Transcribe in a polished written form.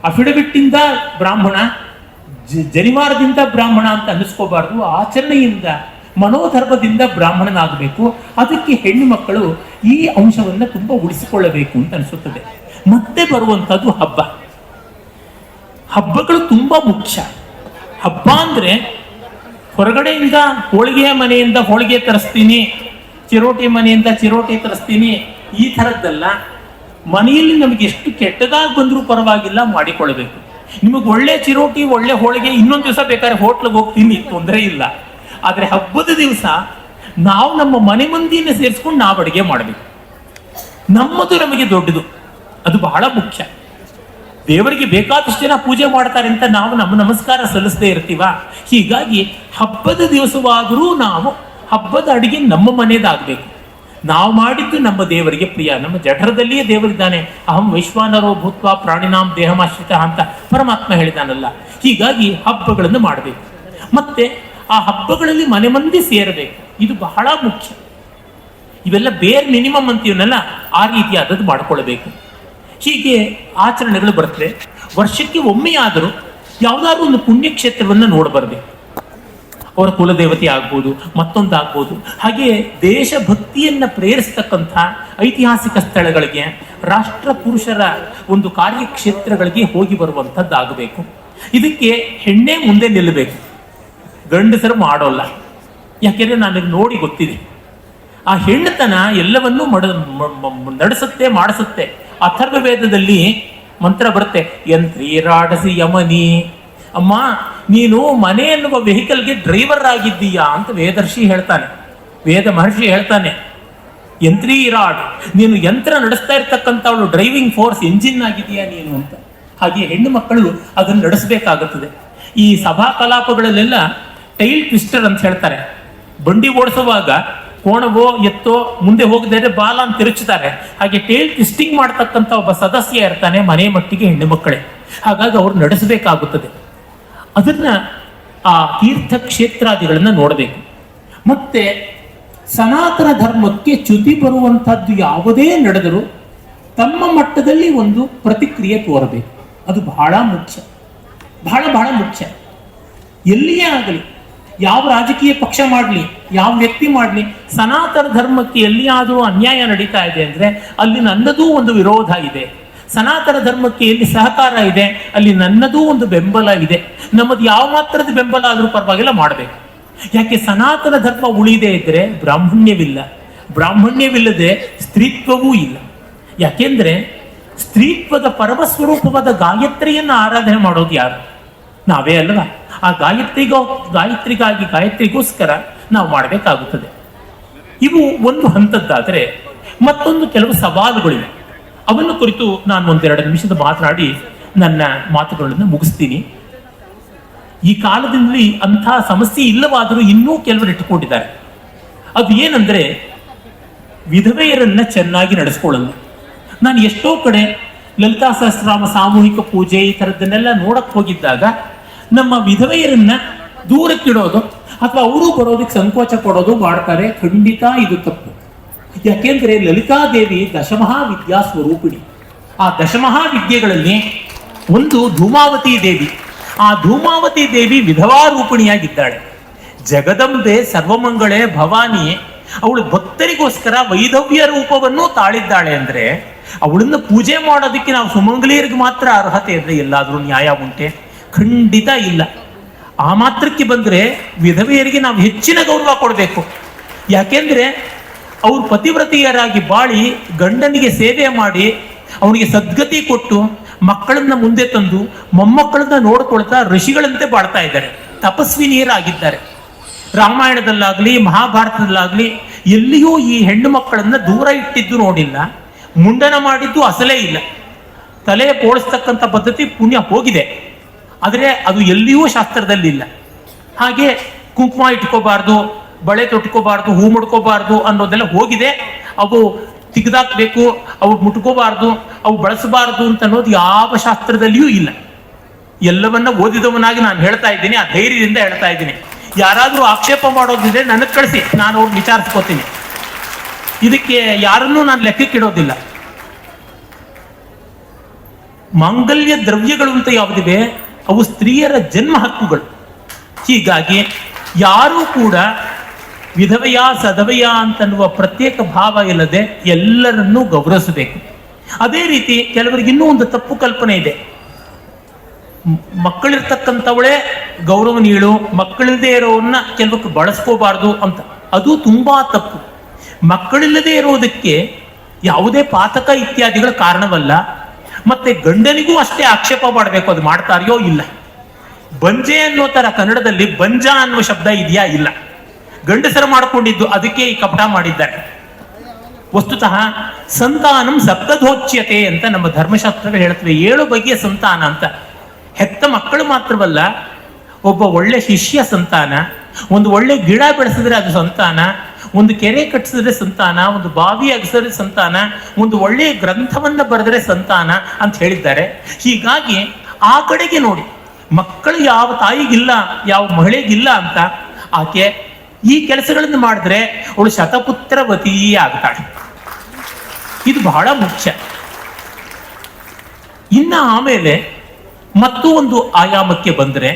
Affidavit ಇಂದ ಬ್ರಾಹ್ಮಣ, ಜನಿವಾರದಿಂದ ಬ್ರಾಹ್ಮಣ ಅಂತ ಅನ್ನಿಸ್ಕೋಬಾರ್ದು. ಆಚರಣೆಯಿಂದ, ಮನೋಧರ್ಮದಿಂದ ಬ್ರಾಹ್ಮಣನಾಗಬೇಕು. ಅದಕ್ಕೆ ಹೆಣ್ಣು ಮಕ್ಕಳು ಈ ಅಂಶವನ್ನು ತುಂಬಾ ಉಳಿಸಿಕೊಳ್ಳಬೇಕು ಅಂತ ಅನಿಸುತ್ತದೆ. ಮತ್ತೆ ಬರುವಂಥದ್ದು ಹಬ್ಬ. ಹಬ್ಬಗಳು ತುಂಬಾ ಮುಖ್ಯ. ಹಬ್ಬ ಅಂದ್ರೆ ಹೊರಗಡೆಯಿಂದ ಹೋಳಿಗೆಯ ಮನೆಯಿಂದ ಹೋಳಿಗೆ ತರಿಸ್ತೀನಿ, ಚಿರೋಟಿ ಮನೆಯಿಂದ ಚಿರೋಟಿ ತರಿಸ್ತೀನಿ, ಈ ಥರದ್ದಲ್ಲ. ಮನೆಯಲ್ಲಿ ನಮಗೆ ಎಷ್ಟು ಕೆಟ್ಟದಾಗಿ ಬಂದರೂ ಪರವಾಗಿಲ್ಲ, ಮಾಡಿಕೊಳ್ಬೇಕು. ನಿಮಗೆ ಒಳ್ಳೆ ಚಿರೋಟಿ, ಒಳ್ಳೆ ಹೋಳಿಗೆ ಇನ್ನೊಂದು ದಿವಸ ಬೇಕಾದ್ರೆ ಹೋಟ್ಲಿಗೆ ಹೋಗ್ತೀನಿ, ತೊಂದರೆ ಇಲ್ಲ. ಆದರೆ ಹಬ್ಬದ ದಿವಸ ನಾವು ನಮ್ಮ ಮನೆ ಮಂದಿಯನ್ನು ಸೇರಿಸ್ಕೊಂಡು ನಾವು ಅಡುಗೆ ಮಾಡಬೇಕು. ನಮ್ಮದು ನಮಗೆ ದೊಡ್ಡದು, ಅದು ಬಹಳ ಮುಖ್ಯ. ದೇವರಿಗೆ ಬೇಕಾದಷ್ಟು ಜನ ಪೂಜೆ ಮಾಡ್ತಾರೆ ಅಂತ ನಾವು ನಮ್ಮ ನಮಸ್ಕಾರ ಸಲ್ಲಿಸದೇ ಇರ್ತೀವ. ಹೀಗಾಗಿ ಹಬ್ಬದ ದಿವಸವಾದರೂ ನಾವು ಹಬ್ಬದ ಅಡಿಗೆ ನಮ್ಮ ಮನೆಯದಾಗಬೇಕು. ನಾವು ಮಾಡಿದ್ದು ನಮ್ಮ ದೇವರಿಗೆ ಪ್ರಿಯ. ನಮ್ಮ ಜಠರದಲ್ಲಿಯೇ ದೇವರಿದ್ದಾನೆ. ಅಹಂ ವೈಶ್ವಾನರೋ ಭೂತ್ವ ಪ್ರಾಣಿನಾಂ ದೇಹಮಾಶ್ರಿತ ಅಂತ ಪರಮಾತ್ಮ ಹೇಳಿದಾನಲ್ಲ. ಹೀಗಾಗಿ ಹಬ್ಬಗಳನ್ನು ಮಾಡಬೇಕು. ಮತ್ತೆ ಆ ಹಬ್ಬಗಳಲ್ಲಿ ಮನೆ ಮಂದಿ ಸೇರಬೇಕು. ಇದು ಬಹಳ ಮುಖ್ಯ. ಇವೆಲ್ಲ ಬೇರೆ ಮಿನಿಮಮ್ ಅಂತೀವನ್ನೆಲ್ಲ ಆ ರೀತಿಯಾದದ್ದು ಮಾಡಿಕೊಳ್ಬೇಕು. ಹೀಗೆ ಆಚರಣೆಗಳು ಬರ್ತವೆ. ವರ್ಷಕ್ಕೆ ಒಮ್ಮೆಯಾದರೂ ಯಾವುದಾದ್ರೂ ಒಂದು ಪುಣ್ಯಕ್ಷೇತ್ರವನ್ನು ನೋಡಬರ್ಬೇಕು. ಅವರ ಕುಲದೇವತೆ ಆಗ್ಬೋದು, ಮತ್ತೊಂದಾಗ್ಬೋದು. ಹಾಗೆ ದೇಶಭಕ್ತಿಯನ್ನು ಪ್ರೇರಿಸ್ತಕ್ಕಂಥ ಐತಿಹಾಸಿಕ ಸ್ಥಳಗಳಿಗೆ, ರಾಷ್ಟ್ರ ಪುರುಷರ ಒಂದು ಕಾರ್ಯಕ್ಷೇತ್ರಗಳಿಗೆ ಹೋಗಿ ಬರುವಂಥದ್ದಾಗಬೇಕು. ಇದಕ್ಕೆ ಹೆಣ್ಣೇ ಮುಂದೆ ನಿಲ್ಲಬೇಕು, ಗಂಡಸರು ಮಾಡೋಲ್ಲ. ಯಾಕೆಂದರೆ ನನಗೆ ನೋಡಿ ಗೊತ್ತಿದೆ, ಆ ಹೆಣ್ಣುತನ ಎಲ್ಲವನ್ನೂ ನಡೆಸುತ್ತೆ, ಮಾಡಿಸುತ್ತೆ. ಅಥರ್ವ ವೇದದಲ್ಲಿ ಮಂತ್ರ ಬರುತ್ತೆ, ಯಂತ್ರೀರಾಡಸಿ ಯಮನಿ. ಅಮ್ಮ, ನೀನು ಮನೆ ಎನ್ನುವ ವೆಹಿಕಲ್ಗೆ ಡ್ರೈವರ್ ಆಗಿದ್ದೀಯಾ ಅಂತ ವೇದರ್ಷಿ ಹೇಳ್ತಾನೆ, ವೇದ ಮಹರ್ಷಿ ಹೇಳ್ತಾನೆ. ಯಂತ್ರೀರಾಡ್, ನೀನು ಯಂತ್ರ ನಡೆಸ್ತಾ ಇರ್ತಕ್ಕಂಥವಳು, ಡ್ರೈವಿಂಗ್ ಫೋರ್ಸ್ ಎಂಜಿನ್ ಆಗಿದೆಯಾ ನೀನು ಅಂತ. ಹಾಗೆ ಹೆಣ್ಣು ಮಕ್ಕಳು ಅದನ್ನು ನಡೆಸಬೇಕಾಗುತ್ತದೆ. ಈ ಸಭಾ ಕಲಾಪಗಳಲ್ಲೆಲ್ಲ ಟೈಲ್ ಟ್ವಿಸ್ಟರ್ ಅಂತ ಹೇಳ್ತಾರೆ. ಬಂಡಿ ಓಡಿಸುವಾಗ ಕೋಣವೋ ಎತ್ತೋ ಮುಂದೆ ಹೋಗದೇ ಬಾಲ ಅಂತ ತಿರುಚುತ್ತಾರೆ. ಹಾಗೆ ಟೇಲ್ ಟ್ವಿಸ್ಟಿಂಗ್ ಮಾಡ್ತಕ್ಕಂಥ ಒಬ್ಬ ಸದಸ್ಯ ಇರ್ತಾನೆ, ಮನೆ ಮಟ್ಟಿಗೆ ಹೆಣ್ಣು ಮಕ್ಕಳೇ. ಹಾಗಾಗಿ ಅವ್ರು ನಡೆಸಬೇಕಾಗುತ್ತದೆ. ಅದನ್ನ ಆ ತೀರ್ಥ ಕ್ಷೇತ್ರಾದಿಗಳನ್ನ ನೋಡಬೇಕು. ಮತ್ತೆ ಸನಾತನ ಧರ್ಮಕ್ಕೆ ಚ್ಯುತಿ ಬರುವಂತಹದ್ದು ಯಾವುದೇ ನಡೆದರೂ ತಮ್ಮ ಮಟ್ಟದಲ್ಲಿ ಒಂದು ಪ್ರತಿಕ್ರಿಯೆ ತೋರಬೇಕು. ಅದು ಬಹಳ ಮುಖ್ಯ, ಬಹಳ ಬಹಳ ಮುಖ್ಯ. ಎಲ್ಲಿಯೇ ಆಗಲಿ, ಯಾವ ರಾಜಕೀಯ ಪಕ್ಷ ಮಾಡಲಿ, ಯಾವ ವ್ಯಕ್ತಿ ಮಾಡಲಿ, ಸನಾತನ ಧರ್ಮಕ್ಕೆ ಎಲ್ಲಿಯಾದರೂ ಅನ್ಯಾಯ ನಡೀತಾ ಇದೆ ಅಂದರೆ ಅಲ್ಲಿ ನನ್ನದೂ ಒಂದು ವಿರೋಧ ಇದೆ. ಸನಾತನ ಧರ್ಮಕ್ಕೆ ಎಲ್ಲಿ ಸಹಕಾರ ಇದೆ ಅಲ್ಲಿ ನನ್ನದೂ ಒಂದು ಬೆಂಬಲ ಇದೆ. ನಮ್ಮದು ಯಾವ ಮಾತ್ರದ ಬೆಂಬಲ ಆದರೂ ಪರವಾಗಿಲ್ಲ ಮಾಡಬೇಕು. ಯಾಕೆ ಸನಾತನ ಧರ್ಮ ಉಳಿದೇ ಇದ್ದರೆ ಬ್ರಾಹ್ಮಣ್ಯವಿಲ್ಲ, ಬ್ರಾಹ್ಮಣ್ಯವಿಲ್ಲದೆ ಸ್ತ್ರೀತ್ವವೂ ಇಲ್ಲ. ಯಾಕೆಂದ್ರೆ ಸ್ತ್ರೀತ್ವದ ಪರಮಸ್ವರೂಪವಾದ ಗಾಯತ್ರಿಯನ್ನು ಆರಾಧನೆ ಮಾಡೋದು ಯಾರು? ನಾವೇ ಅಲ್ವಾ? ಆ ಗಾಯತ್ರಿಗೋಸ್ಕರ ನಾವು ಮಾಡಬೇಕಾಗುತ್ತದೆ. ಇವು ಒಂದು ಹಂತದ್ದಾದರೆ ಮತ್ತೊಂದು ಕೆಲವು ಸವಾಲುಗಳಿವೆ. ಅವನ್ನು ಕುರಿತು ನಾನು ಒಂದೆರಡು ನಿಮಿಷದ ಮಾತನಾಡಿ ನನ್ನ ಮಾತುಗಳನ್ನು ಮುಗಿಸ್ತೀನಿ. ಈ ಕಾಲದಲ್ಲಿ ಅಂಥ ಸಮಸ್ಯೆ ಇಲ್ಲವಾದರೂ ಇನ್ನೂ ಕೆಲವರು ಇಟ್ಟುಕೊಂಡಿದ್ದಾರೆ. ಅದು ಏನಂದ್ರೆ ವಿಧವೆಯರನ್ನ ಚೆನ್ನಾಗಿ ನಡೆಸ್ಕೊಳ್ಳಲ್ಲ. ನಾನು ಎಷ್ಟೋ ಕಡೆ ಲಲಿತಾ ಸಹಸ್ರನಾಮ ಸಾಮೂಹಿಕ ಪೂಜೆ ಈ ಥರದ್ದನ್ನೆಲ್ಲ ನೋಡಕ್ ಹೋಗಿದ್ದಾಗ ನಮ್ಮ ವಿಧವೆಯರನ್ನ ದೂರಕ್ಕಿಡೋದು ಅಥವಾ ಅವರು ಬರೋದಕ್ಕೆ ಸಂಕೋಚ ಪಡೋದು ಮಾಡ್ತಾರೆ. ಖಂಡಿತ ಇದು ತಪ್ಪು. ಯಾಕೆಂದ್ರೆ ಲಲಿತಾದೇವಿ ದಶಮಹಾವಿದ್ಯಾ ಸ್ವರೂಪಿಣಿ. ಆ ದಶಮಹಾವಿದ್ಯೆಗಳಲ್ಲಿ ಒಂದು ಧೂಮಾವತಿ ದೇವಿ. ಆ ಧೂಮಾವತಿ ದೇವಿ ವಿಧವಾ ರೂಪಿಣಿಯಾಗಿದ್ದಾಳೆ. ಜಗದಂಬೆ ಸರ್ವಮಂಗಳೆ ಭವಾನಿಯೇ. ಅವಳು ಭಕ್ತರಿಗೋಸ್ಕರ ವೈಧವ್ಯ ರೂಪವನ್ನು ತಾಳಿದ್ದಾಳೆ. ಅಂದ್ರೆ ಅವಳನ್ನ ಪೂಜೆ ಮಾಡೋದಕ್ಕೆ ನಾವು ಸುಮಂಗಲಿಯರಿಗೆ ಮಾತ್ರ ಅರ್ಹತೆ ಇದ್ರೆ ಎಲ್ಲಾದ್ರೂ ನ್ಯಾಯ ಉಂಟೆ? ಖಂಡಿತ ಇಲ್ಲ. ಆ ಮಾತ್ರಕ್ಕೆ ಬಂದ್ರೆ ವಿಧವೆಯರಿಗೆ ನಾವು ಹೆಚ್ಚಿನ ಗೌರವ ಕೊಡಬೇಕು. ಯಾಕೆಂದ್ರೆ ಅವ್ರು ಪತಿವ್ರತಿಯರಾಗಿ ಬಾಳಿ ಗಂಡನಿಗೆ ಸೇವೆ ಮಾಡಿ ಅವನಿಗೆ ಸದ್ಗತಿ ಕೊಟ್ಟು ಮಕ್ಕಳನ್ನ ಮುಂದೆ ತಂದು ಮೊಮ್ಮಕ್ಕಳನ್ನ ನೋಡ್ಕೊಳ್ತಾ ಋಷಿಗಳಂತೆ ಬಾಳ್ತಾ ಇದ್ದಾರೆ, ತಪಸ್ವಿನಿಯರಾಗಿದ್ದಾರೆ. ರಾಮಾಯಣದಲ್ಲಾಗ್ಲಿ ಮಹಾಭಾರತದಲ್ಲಾಗ್ಲಿ ಎಲ್ಲಿಯೂ ಈ ಹೆಣ್ಣು ಮಕ್ಕಳನ್ನ ದೂರ ಇಟ್ಟಿದ್ದು ನೋಡಿಲ್ಲ. ಮುಂಡನ ಮಾಡಿದ್ದು ಅಸಲೇ ಇಲ್ಲ. ತಲೆ ಪೋಳಿಸ್ತಕ್ಕಂಥ ಪದ್ಧತಿ ಪುಣ್ಯ ಹೋಗಿದೆ, ಆದರೆ ಅದು ಎಲ್ಲಿಯೂ ಶಾಸ್ತ್ರದಲ್ಲಿಲ್ಲ. ಹಾಗೆ ಕುಂಕುಮ ಇಟ್ಕೋಬಾರ್ದು, ಬಳೆ ತೊಟ್ಕೋಬಾರ್ದು, ಹೂ ಮುಡ್ಕೋಬಾರ್ದು ಅನ್ನೋದೆಲ್ಲ ಹೋಗಿದೆ. ಅವು ತೆಗೆದಾಕ್ಬೇಕು, ಅವು ಮುಟ್ಕೋಬಾರ್ದು, ಅವು ಬಳಸಬಾರ್ದು ಅಂತ ಅನ್ನೋದು ಯಾವ ಶಾಸ್ತ್ರದಲ್ಲಿಯೂ ಇಲ್ಲ. ಎಲ್ಲವನ್ನ ಓದಿದವನಾಗಿ ನಾನು ಹೇಳ್ತಾ ಇದ್ದೀನಿ, ಆ ಧೈರ್ಯದಿಂದ ಹೇಳ್ತಾ ಇದ್ದೀನಿ. ಯಾರಾದರೂ ಆಕ್ಷೇಪ ಮಾಡೋದಿದ್ರೆ ನನಗೆ ಕಳಿಸಿ, ನಾನು ಅವ್ರು ವಿಚಾರಿಸ್ಕೋತೀನಿ. ಇದಕ್ಕೆ ಯಾರನ್ನೂ ನಾನು ಲೆಕ್ಕಕ್ಕಿಡೋದಿಲ್ಲ. ಮಾಂಗಲ್ಯ ದ್ರವ್ಯಗಳು ಅಂತ ಯಾವುದಿವೆ ಅವು ಸ್ತ್ರೀಯರ ಜನ್ಮ ಹಕ್ಕುಗಳು. ಹೀಗಾಗಿ ಯಾರೂ ಕೂಡ ವಿಧವೆಯ ಸಧವೆಯ ಅಂತನ್ನುವ ಪ್ರತ್ಯೇಕ ಭಾವ ಇಲ್ಲದೆ ಎಲ್ಲರನ್ನೂ ಗೌರವಿಸಬೇಕು. ಅದೇ ರೀತಿ ಕೆಲವರಿಗೆ ಇನ್ನೂ ಒಂದು ತಪ್ಪು ಕಲ್ಪನೆ ಇದೆ. ಮಕ್ಕಳಿರ್ತಕ್ಕಂಥವಳೇ ಗೌರವನೀಯಳು, ಮಕ್ಕಳಿಲ್ಲದೆ ಇರೋವನ್ನ ಕೆಲವಕ್ಕೆ ಬಳಸ್ಕೋಬಾರ್ದು ಅಂತ. ಅದು ತುಂಬಾ ತಪ್ಪು. ಮಕ್ಕಳಿಲ್ಲದೆ ಇರೋದಕ್ಕೆ ಯಾವುದೇ ಪಾತಕ ಇತ್ಯಾದಿಗಳ ಕಾರಣವಲ್ಲ. ಮತ್ತೆ ಗಂಡನಿಗೂ ಅಷ್ಟೇ ಆಕ್ಷೇಪ ಮಾಡಬೇಕು, ಅದು ಮಾಡ್ತಾರೆಯೋ ಇಲ್ಲ. ಬಂಜೆ ಅನ್ನೋ ತರ ಕನ್ನಡದಲ್ಲಿ ಬಂಜ ಅನ್ನುವ ಶಬ್ದ ಇದೆಯಾ? ಇಲ್ಲ. ಗಂಡಸರು ಮಾಡಿಕೊಂಡಿದ್ದು, ಅದಕ್ಕೆ ಈ ಕಪಟ ಮಾಡಿದ್ದಾರೆ. ವಸ್ತುತಃ ಸಂತಾನಂ ಸಪ್ತಧೋಚ್ಯತೆ ಅಂತ ನಮ್ಮ ಧರ್ಮಶಾಸ್ತ್ರಗಳು ಹೇಳ್ತವೆ. 7 ಬಗೆಯ ಸಂತಾನ ಅಂತ. ಹೆತ್ತ ಮಕ್ಕಳು ಮಾತ್ರವಲ್ಲ, ಒಬ್ಬ ಒಳ್ಳೆ ಶಿಷ್ಯ ಸಂತಾನ, ಒಂದು ಒಳ್ಳೆ ಗಿಡ ಬೆಳೆಸಿದ್ರೆ ಅದು ಸಂತಾನ, ಒಂದು ಕೆರೆ ಕಟ್ಟಿಸಿದ್ರೆ ಸಂತಾನ, ಒಂದು ಬಾವಿ ಅಗಸಿದ್ರೆ ಸಂತಾನ, ಒಂದು ಒಳ್ಳೆಯ ಗ್ರಂಥವನ್ನ ಬರೆದ್ರೆ ಸಂತಾನ ಅಂತ ಹೇಳಿದ್ದಾರೆ. ಹೀಗಾಗಿ ಆ ಕಡೆಗೆ ನೋಡಿ, ಮಕ್ಕಳು ಯಾವ ತಾಯಿಗಿಲ್ಲ, ಯಾವ ಮಹಿಳೆಗಿಲ್ಲ ಅಂತ ಆಕೆ ಈ ಕೆಲಸಗಳನ್ನು ಮಾಡಿದ್ರೆ ಅವಳು ಶತಪುತ್ರವತಿ ಆಗ್ತಾಳೆ. ಇದು ಬಹಳ ಮುಖ್ಯ. ಇನ್ನ ಆಮೇಲೆ ಮತ್ತೂ ಒಂದು ಆಯಾಮಕ್ಕೆ ಬಂದ್ರೆ